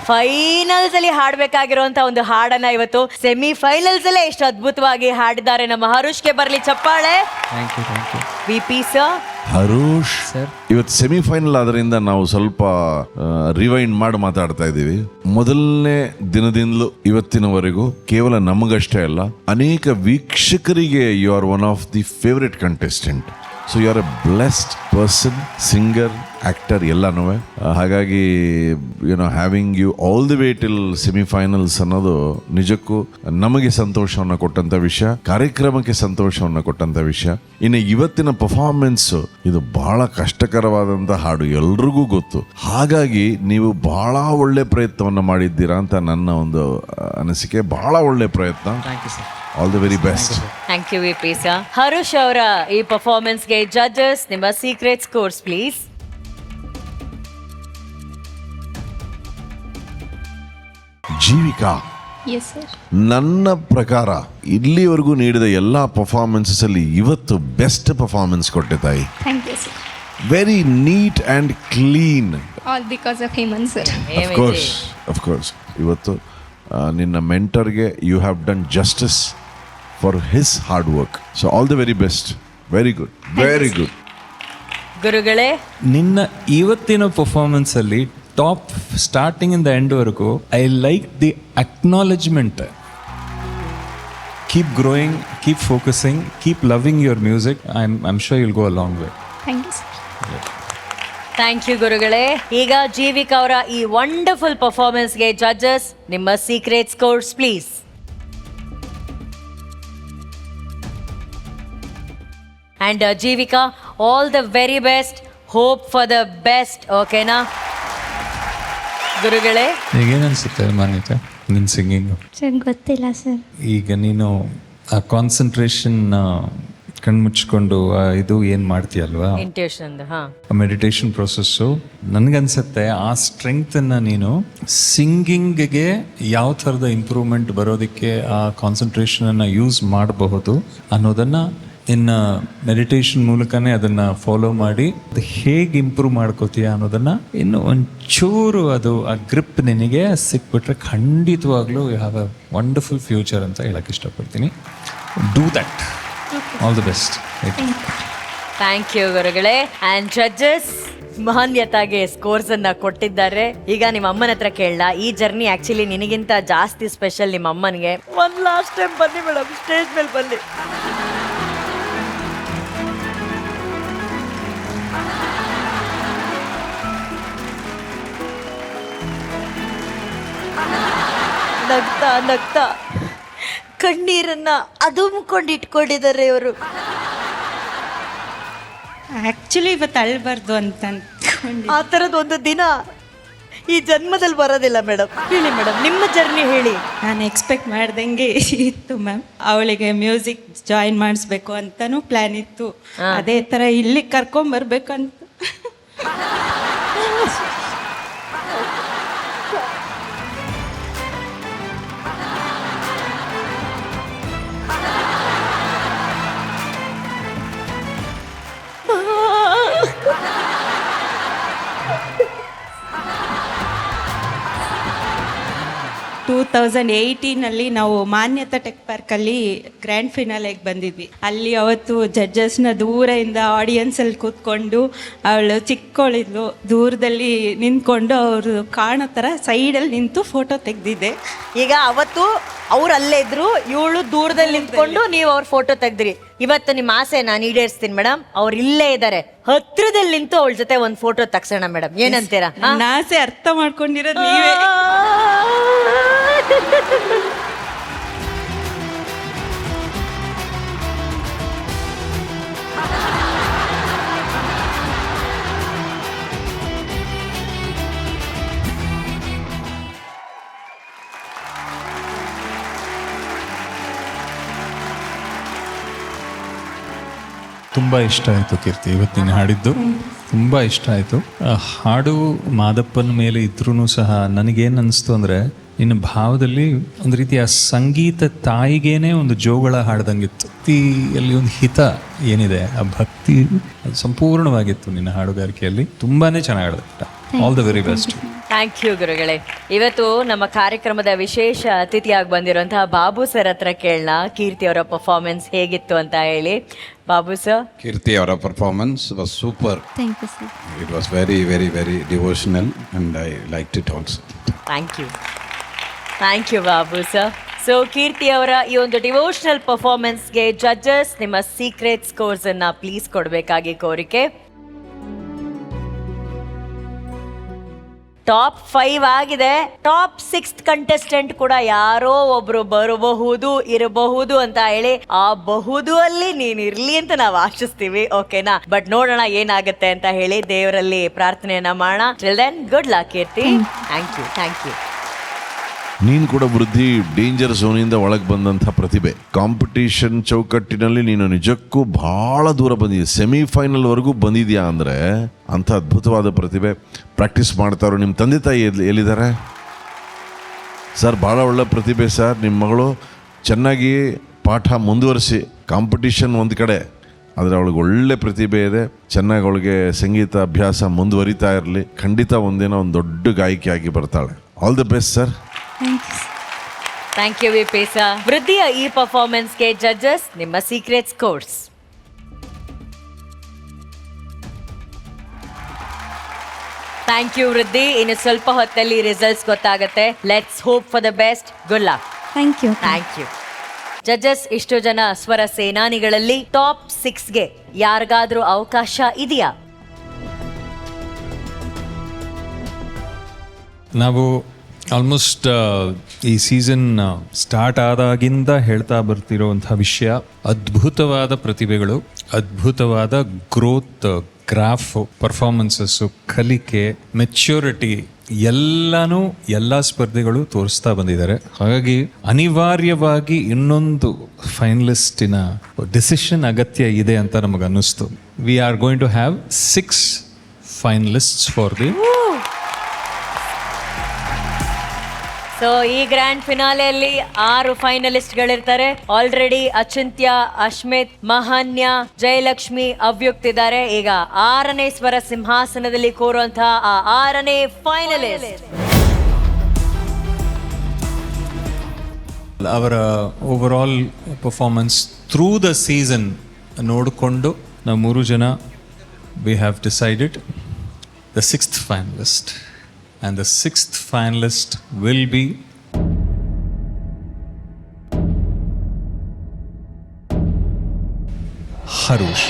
Finals ಅಲ್ಲಿ ಹಾಡ್ಬೇಕಾಗಿರುವಂತ ಒಂದು ಹಾಡನ್ನ ಇವತ್ತು ಸೆಮಿಫೈನಲ್ಸ್ ಅಲ್ಲೇ ಎಷ್ಟು ಅದ್ಭುತವಾಗಿ ಹಾಡಿದ್ದಾರೆ ನಮ್ಮ ಹರುಷ್ಗೆ ಬರ್ಲಿ ಚಪ್ಪಾಳೆ. Thank you VP sir. Harush sir, ಇವತ್ತು ಸೆಮಿಫೈನಲ್ ಆದ್ರಿಂದ ನಾವು ಸ್ವಲ್ಪ ರಿವೈಂಡ್ ಮಾಡಿ ಮಾತಾಡ್ತಾ ಇದ್ದೀವಿ. ಮೊದಲನೇ ದಿನದಿಂದಲೂ ಇವತ್ತಿನವರೆಗೂ ಕೇವಲ ನಮಗಷ್ಟೇ ಅಲ್ಲ, ಅನೇಕ ವೀಕ್ಷಕರಿಗೆ you are one of the favourite contestant. So you are a blessed person, singer, actor ಎಲ್ಲನೂ. ಹಾಗಾಗಿ having you all the way till semifinals ಅನ್ನೋದು ನಿಜಕ್ಕೂ ನಮಗೆ ಸಂತೋಷವನ್ನು ಕೊಟ್ಟಂತ ವಿಷಯ, ಕಾರ್ಯಕ್ರಮಕ್ಕೆ ಸಂತೋಷವನ್ನು ಕೊಟ್ಟಂತ ವಿಷಯ. ಇನ್ನು ಇವತ್ತಿನ ಪರ್ಫಾರ್ಮೆನ್ಸ್ ಇದು ಬಹಳ ಕಷ್ಟಕರವಾದಂಥ ಹಾಡು, ಎಲ್ರಿಗೂ ಗೊತ್ತು. ಹಾಗಾಗಿ ನೀವು ಬಹಳ ಒಳ್ಳೆ ಪ್ರಯತ್ನವನ್ನು ಮಾಡಿದ್ದೀರಾ ಅಂತ ನನ್ನ ಒಂದು ಅನಿಸಿಕೆ. ಬಹಳ ಒಳ್ಳೆ ಪ್ರಯತ್ನ. Thank you sir. All the very best. Thank you VP sir. Harush ಅವರ ಈ ಪರ್ಫಾರ್ಮೆನ್ಸ್ಗೆ ಜಡ್ಜಸ್ ನಿಮ್ಮ ಸೀಕ್ರೆಟ್ ಸ್ಕೋರ್ಸ್ ಪ್ಲೀಸ್. ಜೀವಿಕಾ, ನನ್ನ ಪ್ರಕಾರ ಇಲ್ಲಿವರೆಗೂ ನೀಡಿದ ಎಲ್ಲ ಪರ್ಫಾರ್ಮೆನ್ಸಸ್ ಅಲ್ಲಿ ಇವತ್ತು ಬೆಸ್ಟ್ ಪರ್ಫಾರ್ಮೆನ್ಸ್ ಕೊಟ್ಟೆ ತಾಯಿ. Thank you, sir. Very neat and clean. All because of Hemant, sir. Of course ಇವತ್ತು ನಿನ್ನ ಮೆಂಟರ್ಗೆ you have done justice for his hard work. So all the very best. Very good, very good. ಗುರುಗಳೇ, ನಿನ್ನ ಇವತ್ತಿನ ಪರ್ಫಾರ್ಮೆನ್ಸಲ್ಲಿ top starting ಇಂದ ಎಂಡ್ವರೆಗೂ I like the acknowledgement. Keep growing, keep focusing, keep loving your music. I am sure you'll go a long way. Thank you, sir. Thank you ಗುರುಗಳೇ. ಈಗ ಜೀವಿಕಾ ಅವರ ಈ ವಂಡರ್ಫುಲ್ ಪರ್ಫಾರ್ಮೆನ್ಸ್ಗೆ ಜಡ್ಜಸ್ ನಿಮ್ಮ secret scores please. And Jeevika, all the very best. Hope for the best. ಓಕೆನಾ ಗುರುಗಳೇ? ಈಗೇನು ಅನಿಸುತ್ತೆ ಮಾನ್ಯತೆ ನಿನ್ನ ಸಿಂಗಿಂಗು? Sir, ಗೊತ್ತಿಲ್ಲ ಸರ್. ಈಗ ನೀನು ಆ ಕಾನ್ಸಂಟ್ರೇಷನ್ ಕಣ್ಮುಚ್ಕೊಂಡು ಇದು ಏನು ಮಾಡ್ತೀಯಲ್ವಾ, ಇಂಟ್ಯೂಷನ್, ಮೆಡಿಟೇಷನ್ ಪ್ರೊಸೆಸ್ಸು, ನನಗನ್ಸುತ್ತೆ ಆ ಸ್ಟ್ರೆಂಗ್ತನ್ನು ನೀನು ಸಿಂಗಿಂಗ್ಗೆ ಯಾವ ಥರದ ಇಂಪ್ರೂವ್ಮೆಂಟ್ ಬರೋದಕ್ಕೆ ಆ ಕಾನ್ಸಂಟ್ರೇಷನನ್ನು ಯೂಸ್ ಮಾಡಬಹುದು ಅನ್ನೋದನ್ನು ನಿನ್ನ ಮೆಡಿಟೇಷನ್ ಮೂಲಕನೇ ಅದನ್ನು ಫಾಲೋ ಮಾಡಿ ಅದು ಹೇಗೆ ಇಂಪ್ರೂವ್ ಮಾಡ್ಕೋತೀಯ ಅನ್ನೋದನ್ನು ಇನ್ನು ಒಂಚೂರು ಅದು ಆ ಗ್ರಿಪ್ ನಿನಗೆ ಸಿಕ್ಬಿಟ್ರೆ ಖಂಡಿತವಾಗ್ಲೂ you have a wonderful future ಅಂತ ಹೇಳಕ್ಕೆ ಇಷ್ಟಪಡ್ತೀನಿ. Do that. All the best. Thank you ಗುರುಗಳೇ. ಅಂಡ್ ಜಡ್ಜಸ್ ಮಾನ್ಯತಾಗೆ ಸ್ಕೋರ್ಸ್ ಅನ್ನ ಕೊಟ್ಟಿದ್ದಾರೆ. ಈಗ ನಿಮ್ಮ ಅಮ್ಮನ ಹತ್ರ ಕೇಳಲ್ಲ, ಈ ಜರ್ನಿ ಆಕ್ಚುಲಿ ನಿನಗಿಂತ ಜಾಸ್ತಿ ಸ್ಪೆಷಲ್ ನಿಮ್ಮ ಅಮ್ಮನಿಗೆ. ಒಂದ್ ಲಾಸ್ಟ್ ಟೈಮ್ ಬನ್ನಿ ಮೇಡಮ್, ಸ್ಟೇಜ್ ಮೇಲೆ ಬನ್ನಿ. ನಗ್ತಾ ನಗ್ತಾ ಕಣ್ಣೀರನ್ನ ಅದುಮ್ಕೊಂಡು ಇಟ್ಕೊಂಡಿದ್ದಾರೆ ಇವರು. ಆ್ಯಕ್ಚುಲಿ ಇವತ್ತು ಅಳ್ಬಾರ್ದು ಅಂತ ಅಂದ್ಕೊಂಡು ಆ ಥರದ್ದು ಒಂದು ದಿನ ಈ ಜನ್ಮದಲ್ಲಿ ಬರೋದಿಲ್ಲ ಮೇಡಮ್. ಹೇಳಿ ಮೇಡಮ್, ನಿಮ್ಮ ಜರ್ನಿ ಹೇಳಿ. ನಾನು ಎಕ್ಸ್ಪೆಕ್ಟ್ ಮಾಡ್ದಂಗೆ ಇತ್ತು ಮ್ಯಾಮ್. ಅವಳಿಗೆ ಮ್ಯೂಸಿಕ್ ಜಾಯಿನ್ ಮಾಡಿಸ್ಬೇಕು ಅಂತಲೂ ಪ್ಲ್ಯಾನ್ ಇತ್ತು. ಅದೇ ಥರ ಇಲ್ಲಿ ಕರ್ಕೊಂಬರ್ಬೇಕು ಅಂತ. ಟೂ 2018 ನಾವು ಮಾನ್ಯತಾ ಟೆಕ್ ಪಾರ್ಕಲ್ಲಿ ಗ್ರ್ಯಾಂಡ್ ಫಿನಾಲೆಗೆ ಬಂದಿದ್ವಿ. ಅಲ್ಲಿ ಅವತ್ತು ಜಡ್ಜಸ್ನ ದೂರದಿಂದ ಆಡಿಯನ್ಸಲ್ಲಿ ಕೂತ್ಕೊಂಡು ಅವಳು ಚಿಕ್ಕವಳಿದ್ಲು, ದೂರದಲ್ಲಿ ನಿಂತ್ಕೊಂಡು ಅವರು ಕಾಣೋ ಥರ ಸೈಡಲ್ಲಿ ನಿಂತು ಫೋಟೋ ತೆಗೆದಿದ್ದೆ. ಈಗ ಅವತ್ತು ಅವ್ರು ಅಲ್ಲೇ ಇದ್ರು, ಇವಳು ದೂರದಲ್ಲಿ ನಿಂತ್ಕೊಂಡು ನೀವು ಅವ್ರ ಫೋಟೋ ತೆಗ್ದ್ರಿ. ಇವತ್ತು ನಿಮ್ಮ ಆಸೆ ನಾನು ಈಡೇರಿಸ್ತೀನಿ ಮೇಡಮ್. ಅವ್ರು ಇಲ್ಲೇ ಇದ್ದಾರೆ, ಹತ್ರದಲ್ಲಿ ನಿಂತು ಅವಳ ಜೊತೆ ಒಂದು ಫೋಟೋ ತಗ್ಸೋಣ ಮೇಡಮ್. ಏನಂತೀರಾ? ನನ್ನ ಆಸೆ ಅರ್ಥ ಮಾಡ್ಕೊಂಡಿರೋದು ನೀವೇ. ತುಂಬ ಇಷ್ಟ ಆಯಿತು ಕೀರ್ತಿ, ಇವತ್ತು ನೀನು ಹಾಡಿದ್ದು ತುಂಬ ಇಷ್ಟ ಆಯಿತು. ಹಾಡು ಮಾದಪ್ಪನ ಮೇಲೆ ಇದ್ರೂ ಸಹ ನನಗೇನು ಅನ್ನಿಸ್ತು ಅಂದರೆ ನಿನ್ನ ಭಾವದಲ್ಲಿ ಒಂದು ರೀತಿಯ ಸಂಗೀತ ತಾಯಿಗೇನೆ ಒಂದು ಜೋಗಳ ಹಾಡ್ದಂಗಿತ್ತು. ಭಕ್ತಿಯಲ್ಲಿ ಒಂದು ಹಿತ ಏನಿದೆ, ಆ ಭಕ್ತಿ ಸಂಪೂರ್ಣವಾಗಿತ್ತು ನಿನ್ನ ಹಾಡುಗಾರಿಕೆಯಲ್ಲಿ. ತುಂಬಾ ಚೆನ್ನಾಗಿ ಹಾಡಿದೆ. All the very best. Thank you ಗುರುಗಳೇ. ಇವತ್ತು ನಮ್ಮ ಕಾರ್ಯಕ್ರಮದ ವಿಶೇಷ ಅತಿಥಿಯಾಗಿ ಬಂದಿರುವಂತಹ ಬಾಬು ಸರ್ ಹತ್ರ ಕೇಳೋಣ ಕೀರ್ತಿ ಅವರ ಪರ್ಫಾರ್ಮೆನ್ಸ್ ಹೇಗಿತ್ತು ಅಂತ ಹೇಳಿ. Babu sir. Kirti, our performance was super. Thank you, sir. It was very, very, very devotional and I liked it also. Thank you. Thank you Babu sir. So Keerthi ಅವರ ಈ ಒಂದು ಡಿವೋಷನಲ್ ಪರ್ಫಾರ್ಮೆನ್ಸ್ಗೆ ಜಡ್ಜಸ್ ನಿಮ್ಮ ಸೀಕ್ರೆಟ್ ಸ್ಕೋರ್ಸ್ ಅನ್ನ please ಕೊಡಬೇಕಾಗಿ ಕೋರಿಕೆ. Top 5 ಆಗಿದೆ. Top 6 contestant ಕೂಡ ಯಾರೋ ಒಬ್ರು ಬರಬಹುದು ಇರಬಹುದು ಅಂತ ಹೇಳಿ ಆ ಬಹುದು ಅಲ್ಲಿ ನೀನ್ ಇರ್ಲಿ ಅಂತ ನಾವು ಆಶಿಸ್ತೀವಿ, ಓಕೆನಾ? ಬಟ್ ನೋಡೋಣ ಏನಾಗುತ್ತೆ ಅಂತ ಹೇಳಿ ದೇವರಲ್ಲಿ ಪ್ರಾರ್ಥನೆಯನ್ನ ಮಾಡೋಣ. Till then good luck Keerthi. Thank you. Thank you. ನೀನು ಕೂಡ ವೃದ್ಧಿ ಡೇಂಜರ್ ಝೋನಿಂದ ಒಳಗೆ ಬಂದಂಥ ಪ್ರತಿಭೆ. ಕಾಂಪಿಟೇಷನ್ ಚೌಕಟ್ಟಿನಲ್ಲಿ ನೀನು ನಿಜಕ್ಕೂ ಬಹಳ ದೂರ ಬಂದಿದ್ಯಾ, ಸೆಮಿಫೈನಲ್ವರೆಗೂ ಬಂದಿದ್ಯಾ ಅಂದರೆ ಅಂಥ ಅದ್ಭುತವಾದ ಪ್ರತಿಭೆ. ಪ್ರಾಕ್ಟೀಸ್ ಮಾಡ್ತಾರೋ. ನಿಮ್ಮ ತಂದೆ ತಾಯಿ ಎಲ್ಲಿದ್ದಾರೆ ಸರ್? ಭಾಳ ಒಳ್ಳೆ ಪ್ರತಿಭೆ ಸರ್. ನಿಮ್ಮ ಮಗಳು ಚೆನ್ನಾಗಿ ಪಾಠ ಮುಂದುವರಿಸಿ. ಕಾಂಪಿಟೇಷನ್ ಒಂದು ಕಡೆ, ಆದರೆ ಅವಳಿಗೆ ಒಳ್ಳೆ ಪ್ರತಿಭೆ ಇದೆ. ಚೆನ್ನಾಗಿ ಅವಳಿಗೆ ಸಂಗೀತ ಅಭ್ಯಾಸ ಮುಂದುವರಿತಾ ಇರಲಿ. ಖಂಡಿತ ಒಂದಿನ ಒಂದು ದೊಡ್ಡ ಗಾಯಕಿಯಾಗಿ ಬರ್ತಾಳೆ. All the best sir. Thank you VP sir. ವೃದ್ಧಿಯ ಈ ಪರ್ಫಾರ್ಮೆನ್ಸ್ಗೆ ಜಡ್ಜಸ್ ನಿಮ್ಮ secret scores. Thank you Vriddhi. ಇನ್ನು ಸ್ವಲ್ಪ ಹೊತ್ತಲ್ಲಿ ರಿಸಲ್ಟ್ಸ್ ಗೊತ್ತಾಗುತ್ತೆ. Let's hope for the best. Good luck. Thank you. Thank you. Judges, ಇಷ್ಟು ಜನ ಸ್ವರ ಸೇನಾನಿಗಳಲ್ಲಿ ಟಾಪ್ 6ಗೆ ಯಾರಿಗಾದ್ರೂ ಅವಕಾಶ ಇದೆಯಾ? ನಾವು ಆಲ್ಮೋಸ್ಟ್ ಈ ಸೀಸನ್ ಸ್ಟಾರ್ಟ್ ಆದಾಗಿಂದ ಹೇಳ್ತಾ ಬರ್ತಿರೋವಂಥ ವಿಷಯ, ಅದ್ಭುತವಾದ ಪ್ರತಿಭೆಗಳು, ಅದ್ಭುತವಾದ ಗ್ರೋತ್ ಗ್ರಾಫ್, ಪರ್ಫಾರ್ಮೆನ್ಸಸ್ಸು, ಕಲಿಕೆ, ಮೆಚ್ಯೂರಿಟಿ ಎಲ್ಲನೂ ಎಲ್ಲ ಸ್ಪರ್ಧೆಗಳು ತೋರಿಸ್ತಾ ಬಂದಿದ್ದಾರೆ. ಹಾಗಾಗಿ ಅನಿವಾರ್ಯವಾಗಿ ಇನ್ನೊಂದು ಫೈನಲಿಸ್ಟಿನ ಡಿಸಿಷನ್ ಅಗತ್ಯ ಇದೆ ಅಂತ ನಮಗೆ ಅನ್ನಿಸ್ತು. We are going to have 6 finalists for the. So ಈ ಗ್ರ್ಯಾಂಡ್ ಫಿನಾಲೆಯಲ್ಲಿ 6 ಫೈನಲಿಸ್ಟ್ಗಳಿರ್ತಾರೆ. ಆಲ್ರೆಡಿ ಅಚಿಂತ್ಯ, ಅಶ್ಮಿತ್, ಮಹಾನ್ಯ, ಜಯಲಕ್ಷ್ಮಿ, ಅವ್ಯುಕ್ತ್ ಇದ್ದಾರೆ. ಈಗ 6ನೇ ಸ್ವರ ಸಿಂಹಾಸನದಲ್ಲಿ ಕೂರುವಂತಹ ಆ 6ನೇ ಫೈನಲಿಸ್ಟ್. ಅವರ over all performance through the season ನೋಡಿಕೊಂಡು ನಾವು 3 ಜನ we have decided the 6th finalist. And the 6th finalist will be Harush.